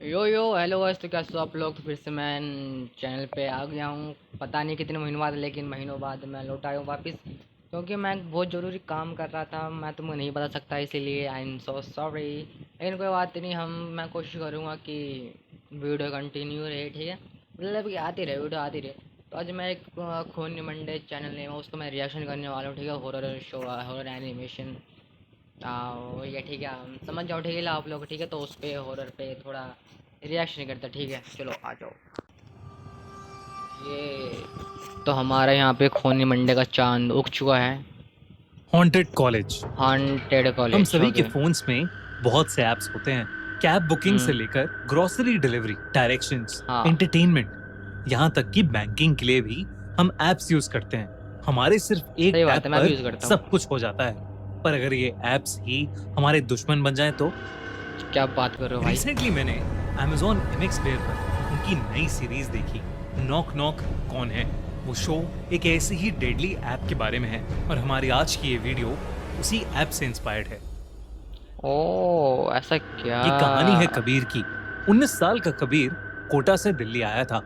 यो hello guys. तो कैसे हो आप लोग? तो फिर से मैं चैनल पे आ गया हूँ, पता नहीं कितने महीनों बाद, लेकिन महीनों बाद मैं लौट आया हूँ वापस, क्योंकि मैं बहुत ज़रूरी काम कर रहा था। मैं तुमको नहीं बता सकता, इसीलिए आई एम सो सॉरी। लेकिन कोई बात नहीं, मैं कोशिश करूँगा कि वीडियो कंटिन्यू रहे, ठीक है? मतलब कि आती रहे, वीडियो आती रहे। तो आज मैं एक खून मंडे चैनल है, उसको मैं रिएक्शन करने वाला हूँ, ठीक है? Horror show, horror animation. वही है, ठीक है? समझ जाओ, ठीक है आप लोग, ठीक है? तो उस पे हॉरर पे थोड़ा रिएक्शन करता, ठीक है? चलो आ जाओ। ये तो हमारा यहाँ पे खूनी मंडे का चांद उग चुका है। Haunted college. हॉन्टेड हम कॉलेज, सभी के ओके। फोन्स में बहुत से ऐप्स होते हैं। कैब बुकिंग से हम्म। लेकर ग्रोसरी डिलीवरी, डायरेक्शंस, हाँ, एंटरटेनमेंट, यहाँ तक कि बैंकिंग के लिए भी हम ऐप्स यूज करते हैं। हमारे सिर्फ एक सही बात टैप है, मैं भी पर यूज़ करता सब हूँ। कुछ हो जाता है। पर अगर ये ऐप्स ही हमारे दुश्मन बन जाएं तो? क्या बात कर रहे हो भाई? रिसेंटली मैंने Amazon MX प्लेयर पर उनकी नई सीरीज देखी, नॉक नॉक कौन है। वो शो एक ऐसी ही डेडली ऐप के बारे में है और हमारी आज की ये वीडियो उसी ऐप से इंस्पायर्ड है। ओ, ऐसा क्या? ये कहानी है कबीर की। 19 साल का कबीर कोटा से दिल्ली आया था,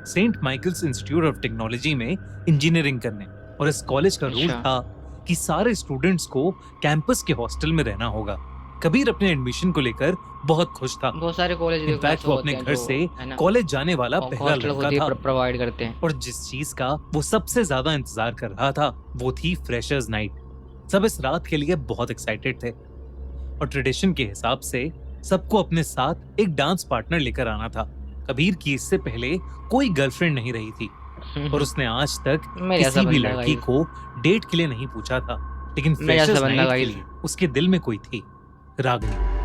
Saint Michael's Institute of Technology में इंजीनियरिंग करने। और इस कॉलेज का रूल अच्छा। था कि सारे स्टूडेंट्स को कैंपस के हॉस्टल में रहना होगा। कबीर अपने एडमिशन को लेकर बहुत खुश था। बहुत सारे कॉलेज देखो इनफैक्ट ऐसे वो अपने होते हैं घर जो, से है ना, कॉलेज जाने वाला और पहला हॉस्टल लड़का खुद ही था। प्रोवाइड करते हैं। और जिस चीज का वो सबसे ज्यादा इंतजार कर रहा था वो थी फ्रेशर्स नाइट। सब इस रात के लिए बहुत एक्साइटेड थे और ट्रेडिशन के हिसाब से सबको अपने साथ एक डांस पार्टनर लेकर आना था। कबीर की इससे पहले कोई गर्लफ्रेंड नहीं रही थी और उसने आज तक मेरे ऐसा किसी भी बंदा लड़की गाइस। को डेट के लिए नहीं पूछा था। लेकिन मेरे ऐसा फ्रेशर्स बंदा नाइट के गाइस। लिए उसके दिल में कोई थी, रागनी।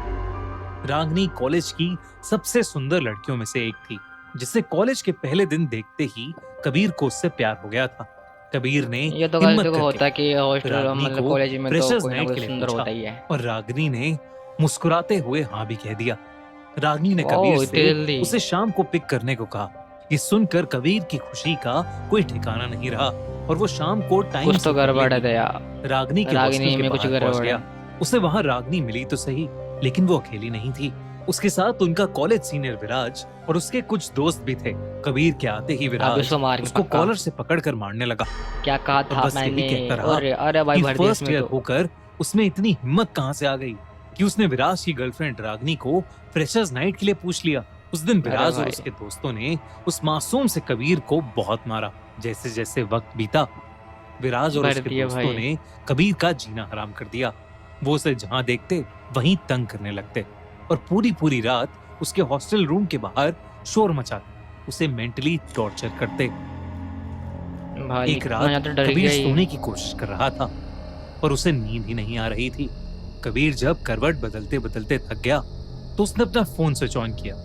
रागनी कॉलेज की सबसे सुंदर लड़कियों में से एक थी, जिसे कॉलेज के पहले दिन देखते ही कबीर को उससे प्यार हो गया था। कबीर ने ये तो गाइस हिम्मत देखो करके होता है कि हॉस्टल रागनी मतलब को कॉलेज में तो फ्रेशर्स कोई ना नाइट कोई के लिए सुंदर पूछा होता ही है। और रागनी ने मुस्कुराते हुए हाँ भी कह दिया। रागनी ने कबीर ओह, इतनी से जल्दी? उसे शाम को पिक करने को कहा। ये सुनकर कबीर की खुशी का कोई ठिकाना नहीं रहा और वो शाम को टाइम कुछ से तो पहले गड़बड़ है ही दया। रागनी के हॉस्टल रागिनी के में कुछ बाहर पहुंच गड़बड़ है। गया। उसे वहां रागनी मिली तो सही, लेकिन वो अकेली नहीं थी। उसके साथ उनका कॉलेज सीनियर विराज और उसके कुछ दोस्त भी थे। कबीर के आते ही अब विराज इसको मारेंगे उसको पक्का। कॉलर से पकड़कर मारने लगा। क्या कहा और था बस यही मैंने? कहता रहा अरे अरे भाई, कि भर दिया फर्स्ट इसमें ईयर तो। होकर उसमें इतनी हिम्मत कहां से आ गई कि उसने विराज की गर्लफ्रेंड रागनी को फ्रेशर्स नाइट के लिए पूछ लिया। उस दिन अरे विराज और भाई, उसके दोस्तों ने उस मासूम से कबीर को बहुत मारा। जैसे जैसे वक्त बीता, विराज और भर उसके दिया दोस्तों भाई। ने कबीर का जीना हराम कर दिया। वो उसे जहां देखते वहीं तंग करने लगते और पूरी पूरी रात उसके हॉस्टल रूम के बाहर शोर मचाते, उसे मेंटली टॉर्चर करते। भाई एक मैं रात यहाँ तो डर कबीर गया ही। सोने की कोशिश कर रहा था पर उसे नींद ही नहीं आ रही थी। कबीर जब करवट बदलते बदलते थक गया तो उसने अपना फोन स्विच ऑन किया।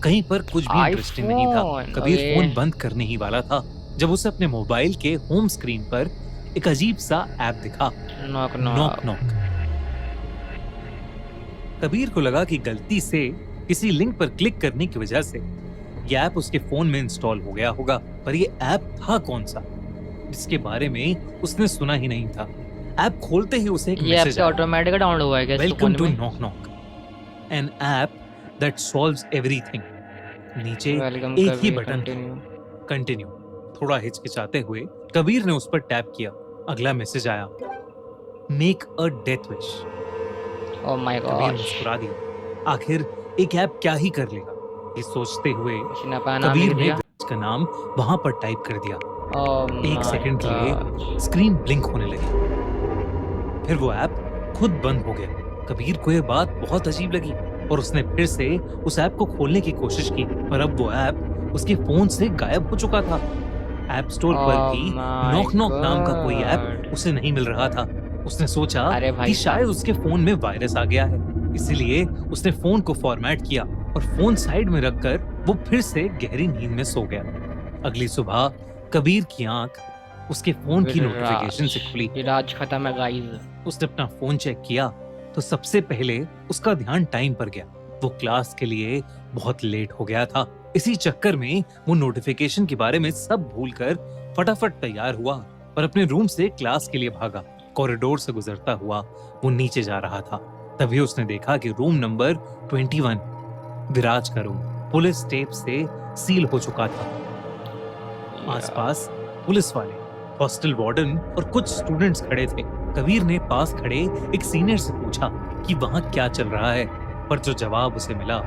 कहीं पर कुछ भी इंटरेस्टिंग नहीं था। IPhone, Kabir okay. फोन बंद करने ही वाला था जब उसे अपने मोबाइल के होम स्क्रीन पर एक अजीब सा ऐप दिखा, knock knock knock. Knock. Kabir को लगा कि गलती से किसी लिंक पर क्लिक करने की वजह से यह ऐप उसके फोन में इंस्टॉल हो गया होगा। पर यह ऐप था कौन सा जिसके बारे में उसने सुना ही नहीं था। ऐप खोलते ही उसे एक ये ऐप मैसेज क्या आया, ऑटोमेटिक डाउनलोड हुआ है क्या इसके वेलकम फोन टू में? Knock knock, an app that solves everything. नीचे वेलकम एक ही कबीर, बटन था, कंटिन्यू। कंटिन्यू। थोड़ा हिचकिचाते हुए कबीर ने उस पर टैप किया। अगला मैसेज आया, make a death wish. Oh my Kabir gosh. मुस्कुरा दिया। आखिर एक ऐप क्या ही कर लेगा, ये सोचते हुए इसने अपना नाम लिख कबीर ने दिया। विराज का नाम वहां पर टाइप कर दिया। ओह एक माय सेकंड के गॉश। लिए स्क्रीन ब्लिंक होने लगी, फिर वो ऐप खुद बंद हो गया। कबीर को यह बात बहुत अजीब लगी और उसने फिर से उस ऐप को खोलने की कोशिश की, पर अब वो ऐप उसके फोन से गायब हो चुका था। ऐप स्टोर पर ओह भी माय नॉक नॉक नाम का कोई ऐप गॉड। उसे नहीं मिल रहा था। उसने सोचा अरे कि भाई शायद साहब। उसके फोन में वायरस आ गया है, इसीलिए उसने फोन को फॉर्मेट किया और फोन साइड में रखकर वो फिर से गहरी नींद में सो गया। अगली सुबह कबीर की आंख उसके फोन की विराज। नोटिफिकेशन से खुली। विराज खत्म है गाइस। उसने अपना फोन चेक किया तो सबसे पहले उसका ध्यान टाइम पर गया। वो क्लास के लिए बहुत लेट हो गया था। इसी चक्कर में वो नोटिफिकेशन के बारे में सब भूलकर फटाफट तैयार हुआ और अपने रूम से क्लास के लिए भागा। कॉरिडोर से गुजरता हुआ वो नीचे जा रहा था। तभी उसने देखा कि रूम नंबर 21, विराज का रूम, पुलिस टेप से सील हो चुका था। आसपास पुलिस वाले, हॉस्टल वार्डन और कुछ स्टूडेंट्स खड़े थे। कबीर ने पास खड़े एक सीनियर से पूछा कि वहां क्या चल रहा है, पर जो जवाब उसे मिला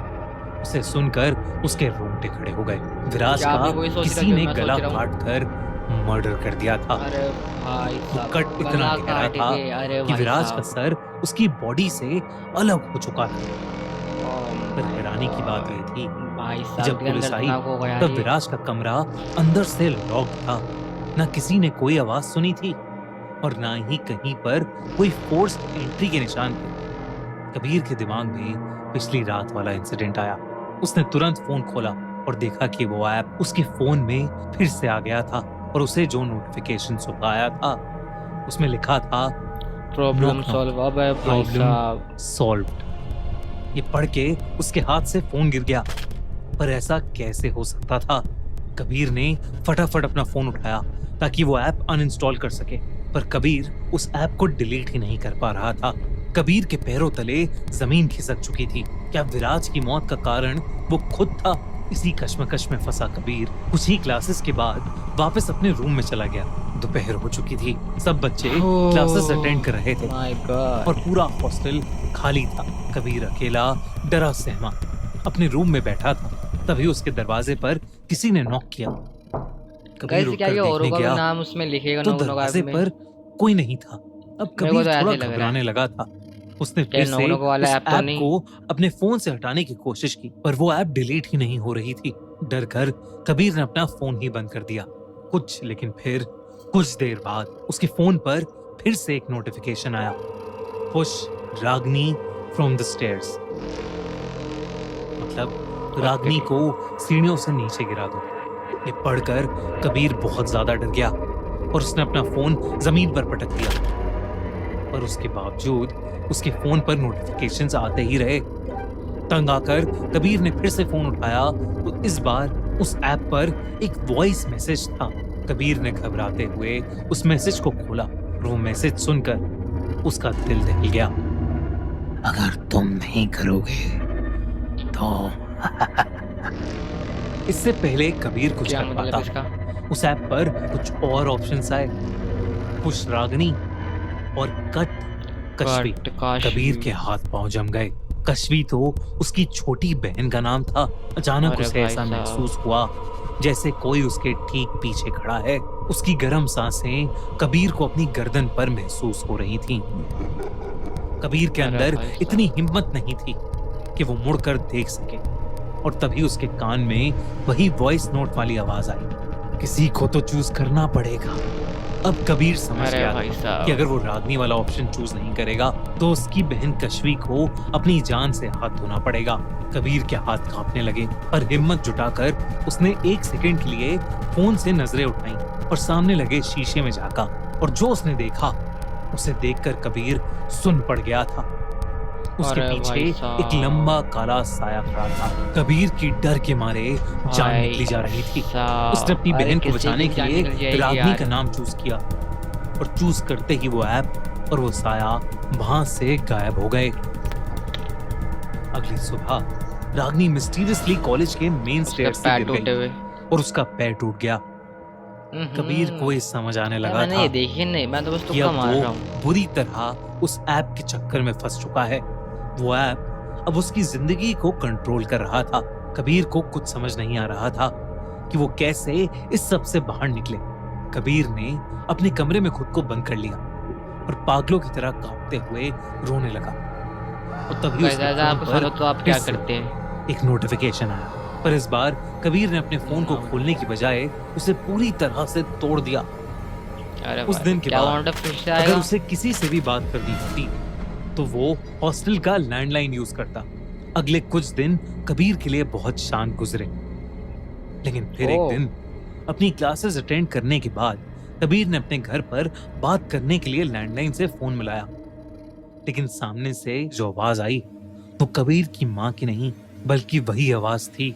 उसे सुनकर उसके रोंगटे खड़े हो गए। विराज क्या का भी वही सोच रहा किसी जो ने मैं गला सोच रहा हूँ। काट कर मर्डर कर दिया था। अरे भाई वो साहब, कट इतना गला गहरा काट था के, अरे कि भाई विराज का साहब। सर उसकी बॉडी से अलग हो चुका था। Oh पर my हैरानी की बात यह थी भाई कि साहब, जब कितना पुलिस आई दर्दनाक होगा यार तब ये। विराज का कमरा अंदर से लॉक था। न किसी ने कोई आवाज सुनी थी और ना ही कहीं पर कोई फोर्स्ड एंट्री के निशान थे। कबीर के दिमाग में पिछली रात वाला इंसिडेंट आया। उसने तुरंत फोन खोला और देखा कि वो ऐप उसके फोन में फिर से आ गया था और उसे जो नोटिफिकेशन सुबह आया था उसमें लिखा था प्रॉब्लम knock, सॉल्व। अब है भाई प्रॉब्लम साहब। सॉल्व्ड। ये पढ़ के उसके हाथ से फोन गिर गया। पर ऐसा कैसे हो सकता था? कबीर ने फटाफट अपना फोन उठाया ताकि वो ऐप अनइंस्टॉल कर सके, पर कबीर उस ऐप को डिलीट ही नहीं कर पा रहा था। कबीर के पैरों तले जमीन खिसक चुकी थी। क्या विराज की मौत का कारण वो खुद था? इसी कश्मकश में फंसा कबीर कुछ ही क्लासेस के बाद वापस अपने रूम में चला गया। दोपहर हो चुकी थी। सब बच्चे क्लासेस अटेंड कर रहे थे माय गॉड। और पूरा हॉस्टल खाली था। कबीर अकेला डरा सहमा अपने रूम में बैठा था। तभी उसके दरवाजे पर किसी ने नॉक किया। कबीर गाइस क्या उठकर ये औरों देखने का भी गया नाम उसमें लिखेगा तो नोग दरवाजे में? पर कोई नहीं था। अब मेरे को कबीर तो ऐसे थोड़ा लग रहा है। घबराने लगा था। उसने क्या फिर से नोग वाला उस ऐप तो ऐप नहीं? को अपने फोन से हटाने की कोशिश की, पर वो ऐप डिलीट ही नहीं हो रही थी। डर कर कबीर ने अपना फोन ही बंद कर दिया। लेकिन फिर कुछ देर बाद उसके फोन पर फिर से एक नोटिफिकेशन आया, push Ragini from the stairs. मतलब रागनी को सीढ़ियों से नीचे गिरा दो। ये पढ़कर कबीर बहुत ज्यादा डर गया और उसने अपना फोन जमीन पर पटक दिया। पर उसके बावजूद उसके फोन पर नोटिफिकेशंस आते ही रहे। तंग आकर कबीर ने फिर से फोन उठाया तो इस बार उस ऐप पर एक वॉइस मैसेज था। कबीर ने घबराते हुए उस मैसेज को खोला और वो मैसेज सुनकर उसका दिल दहल गया। अगर तुम नहीं करोगे तो इससे पहले कबीर कुछ क्या कर मतलब पाता, इसका? उस ऐप पर कुछ और ऑप्शंस आए, पुश रागनी और कट कश्वी। कट काशी। कबीर के हाथ पांव जम गए। कश्वी तो उसकी छोटी बहन का नाम था। अचानक अरे उसे भाई ऐसा साहब। महसूस हुआ जैसे कोई उसके ठीक पीछे खड़ा है। उसकी गर्म सांसें कबीर को अपनी गर्दन पर महसूस हो रही थीं। कबीर के अरे अंदर भाई साहब। इतनी हिम्मत नहीं थी कि वो मुड़कर देख सके और तभी उसके कान में वही वॉइस नोट वाली आवाज आई, किसी को तो चूज करना पड़ेगा। अब कबीर समझ अरे गया भाई था कि साहब। अगर वो रागनी वाला ऑप्शन चूज नहीं करेगा तो उसकी बहन कश्वी को अपनी जान से हाथ धोना पड़ेगा। कबीर के हाथ कांपने लगे, पर हिम्मत जुटाकर उसने एक सेकंड के लिए फोन से नजरें उठाई और सामने लगे शीशे में झांका। और जो उसने देखा उसे देखकर कबीर सुन पड़ गया था। उसके अरे पीछे भाई एक साहब। लंबा काला साया खड़ा था। कबीर की डर के मारे जान भाई निकली जा रही थी। साहब। उसने अपनी अरे बहन को किसी बचाने की के जान लिए निकल जाएगी रागनी यार। का नाम चूज किया और चूज करते ही वो ऐप और वो साया वहां से गायब हो गए। अगली सुबह रागनी मिस्टीरियसली कॉलेज के मेन उसके स्टेयर से पैर गिर टूटे गई हुए। और उसका पैर टूट गया। कबीर को ये समझ आने यार लगा मैंने था ये देखी नहीं, मैं तो बस कि तुक्का अब मार वो रहा हूँ। बुरी तरह उस ऐप के चक्कर में फंस चुका है। वो ऐप अब उसकी जिंदगी को कंट्रोल कर रहा था। कबीर को कुछ समझ नहीं आ रहा था कि वो कैसे इस सब से बाहर निकले। कबीर ने अपने कमरे में खुद को बंद कर लिया और पागलों की तरह कांपते हुए रोने लगा। और तभी गाइस, उसके ऐसा फोन आपको पर सुनो तो आप फिर क्या से करते हैं? एक नोटिफिकेशन आया, पर इस बार कबीर ने अपने फोन को खोलने की बजाय उसे पूरी तरह से तोड़ दिया। अरे उस भाई, दिन के क्या बाद वांडा फिर से अगर आएगा? उसे किसी से भी बात करनी होती तो वो हॉस्टल का लैंडलाइन यूज करता। अगले कुछ दिन कबीर के लिए बहुत शांत गुजरे, लेकिन फिर एक ओह। दिन अपनी क्लासेस अटेंड करने के बाद कबीर ने अपने घर पर बात करने के लिए लैंडलाइन से फोन मिलाया, लेकिन सामने से जो आवाज आई वो कबीर की माँ की नहीं बल्कि वही आवाज थी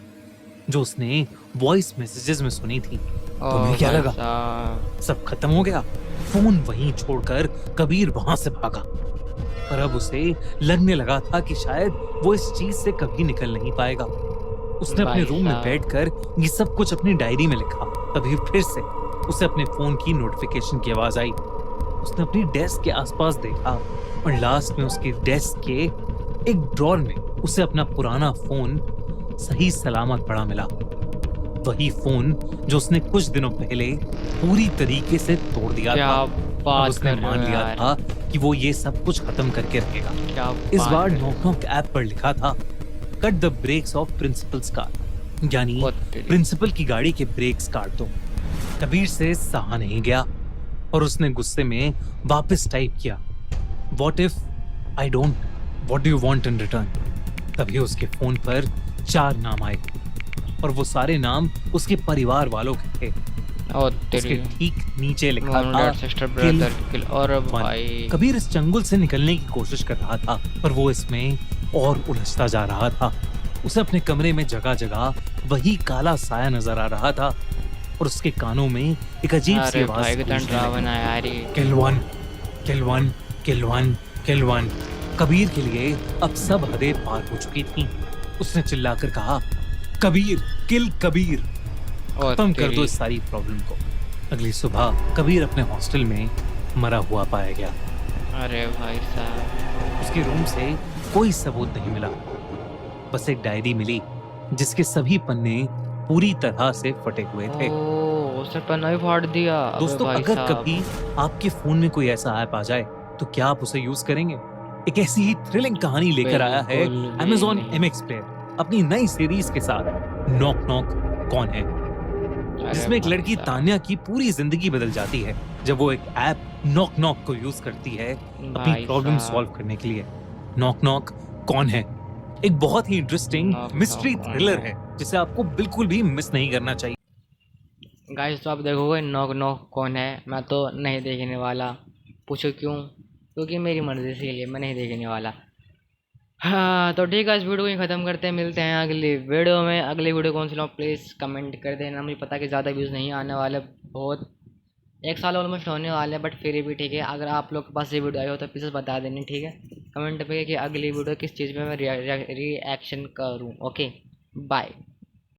जो उसने वॉइस मैसेजेस में सुनी थी। तुम्हें क्या भाई लगा? साहब। सब खत्म हो गया? फोन वहीं छोड़कर कबीर वहां से भागा। पर अब उसे लगने लगा था कि शायद वो इस चीज से कभी निकल नहीं पाएगा। उसने अपने भाई रूम में साहब। बैठकर ये सब कुछ अपनी डायरी में लिखा। तभी फिर से उसे अपने फोन की नोटिफिकेशन की आवाज आई। उसने अपनी डेस्क के आसपास देखा और लास्ट में उसके डेस्क के एक ड्रॉर में उसे अपना पुराना फोन सही सलामत पड़ा मिला। वही फोन जो उसने कुछ दिनों पहले पूरी तरीके से तोड़ दिया क्या था। अब बात उसने कर रहे मान हो लिया यार, था कि वो ये सब कुछ खत्म करके रहेगा। क्या इस बात बार कर रहे हो। नॉक नॉक ऐप पर लिखा था, cut the brakes of principal's car, यानी बहुत तेरी। प्रिंसिपल की गाड़ी के ब्रेक्स काट दो। कबीर से सहा नहीं गया और उसने गुस्से में वापस टाइप किया, what if I don't, what do you want in return. तभी उसके फोन पर 4 नाम आए और वो सारे नाम उसके परिवार वालों के थे। ओ उसके तेरी। ठीक नीचे लिखा मॉम था, डैड सिस्टर किल ब्रदर किल। और वन। भाई कबीर इस जंगल से निकलने की कोशिश कर रहा था, पर वो इसमें और उलझता जा रहा था। उसे अपने कमरे में जगह जगह वही काला साया नजर आ रहा था और उसके कानों में एक अजीब सी अरे आवाज भाई कितना गूंजने लगी, डरावना है यार ये। किल वन, किल वन, किल वन, किल वन। कबीर के लिए अब सब हदें पार हो चुकी थीं। उसने चिल्लाकर कहा, कबीर, किल कबीर, ओ खत्म कर दो तेरी। इस सारी प्रॉब्लम को। अगली सुबह कबीर अपने हॉस्टल में मरा हुआ पाया गया। अरे भाई साहब। उसके रूम से कोई सबूत नहीं मिला, बस एक डायरी मिली जिसके सभी पन्ने पूरी तरह से फटे हुए थे। ओ उसने पन्ना भी फाड़ दिया। अबे दोस्तों, भाई अगर साहब। कभी आपके फोन में कोई ऐसा ऐप आ जाए तो क्या आप उसे यूज करेंगे? एक ऐसी ही थ्रिलिंग कहानी लेकर आया है बिल्कुल भी Amazon नहीं। MX प्लेयर अपनी नई सीरीज के साथ, नॉक नॉक कौन है, अरे जिसमें एक भाई लड़की साहब। तान्या की पूरी जिंदगी बदल जाती है जब वो एक ऐप नॉक नॉक को यूज करती है अपनी भाई प्रॉब्लम साहब। सॉल्व करने के लिए। नॉक नॉक कौन है एक बहुत ही इंटरेस्टिंग नॉक मिस्ट्री नॉक कौन थ्रिलर है? है जिसे आपको बिल्कुल भी मिस नहीं करना चाहिए। गाइस तो आप देखोगे नॉक नॉक कौन है, मैं तो नहीं देखने वाला। पूछो क्यों? क्योंकि मेरी मर्जी से लिए मैं नहीं देखने वाला। हाँ तो ठीक है, इस वीडियो को ही ख़त्म करते हैं। मिलते हैं अगली वीडियो में। अगली वीडियो कौन सी लो प्लीज़ कमेंट कर देना। मुझे पता है कि ज़्यादा व्यूज़ नहीं आने वाले, बहुत 1 साल ऑलमोस्ट होने वाले, बट फिर भी ठीक है। अगर आप लोग के पास ये वीडियो आई हो तो प्लीज़ बता देनी, ठीक है, कमेंट पे कि अगली वीडियो किस चीज़ पे मैं रिएक्शन करूँ। Okay bye.